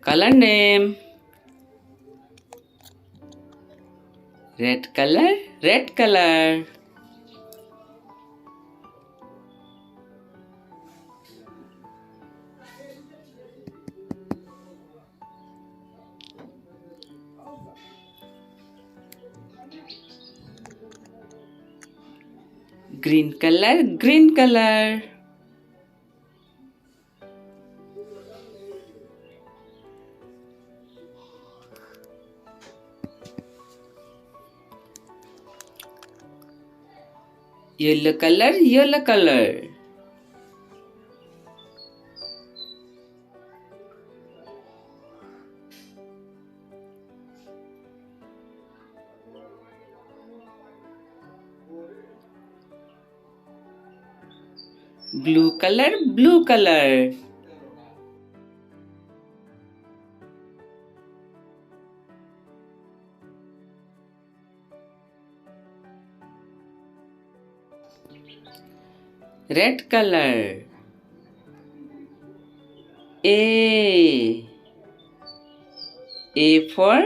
Color name. Red color, red color. Green color, green color. Yellow color, yellow color. Blue color, blue color. Red color. A. A for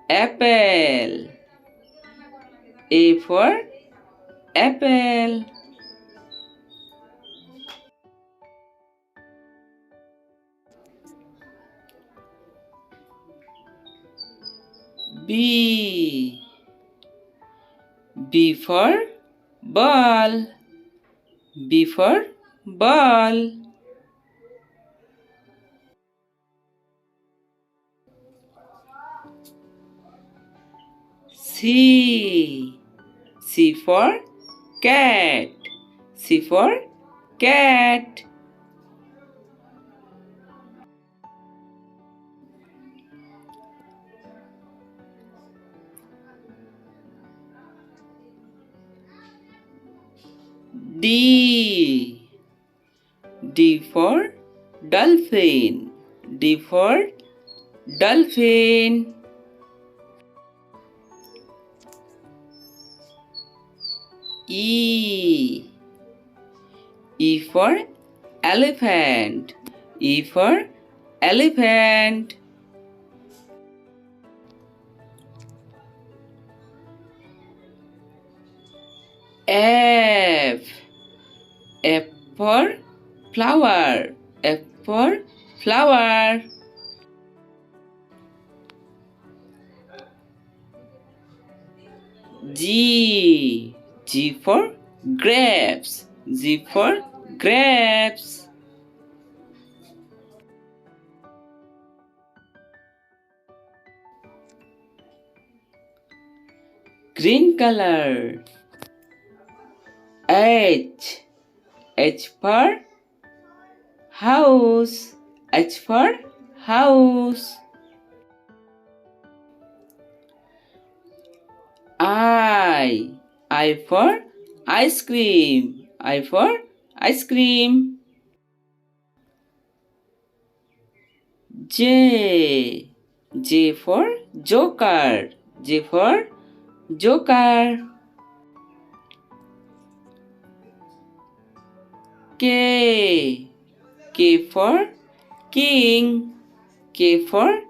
apple. A for apple. B. B for ball. B for ball. C. C for cat. C for cat. D. D for dolphin. D for dolphin. E. E for elephant. E for elephant. F. F for flower. F for flower. G. G for grapes. G for grapes. Green color. H. H for house. H for house. I. I for ice cream. I for ice cream. J. J for joker. J for joker. K. K for king. K for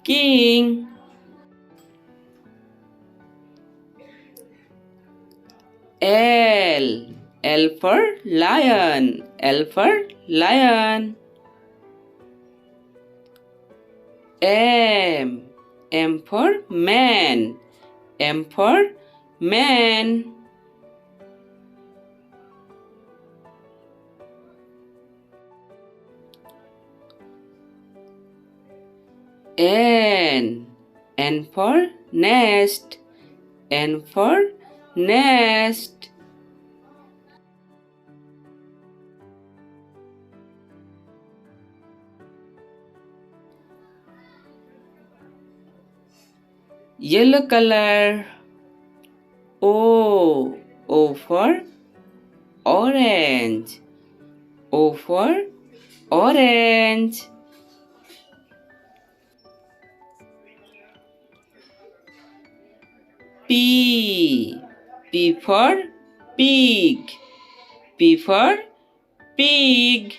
king. L. L for lion. L for lion. M. M for man. M for man. N. N for nest. N for nest. Yellow color. O. O for orange. O for orange. P. P for pig. P for pig.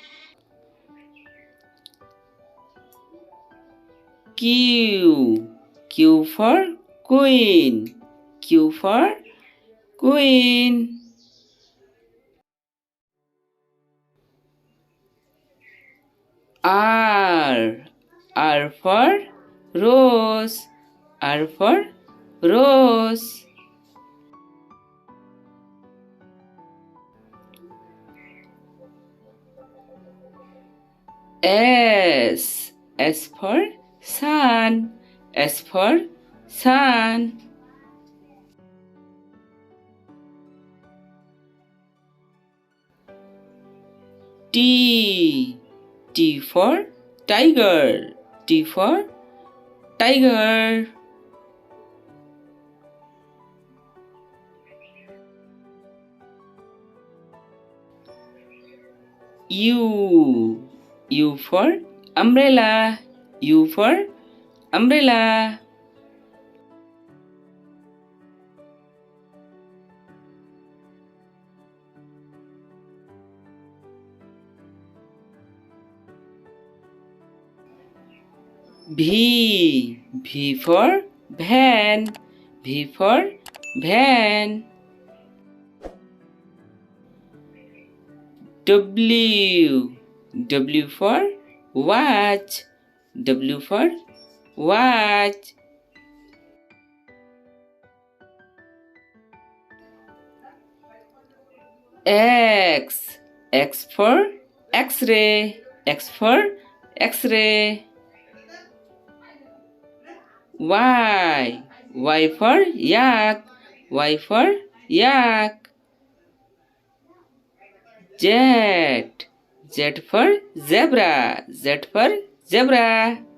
Q. Q for queen. Q for queen. R. R for rose. R for rose. S. S for sun. S for sun. T. T for tiger. T for tiger. U. U for umbrella. U for umbrella. V. V for van. V for van. W. W for watch. W for watch. X. X for X-ray. X for X-ray. Y. Y for yak. Y for yak. Z. Z for zebra. Z for zebra.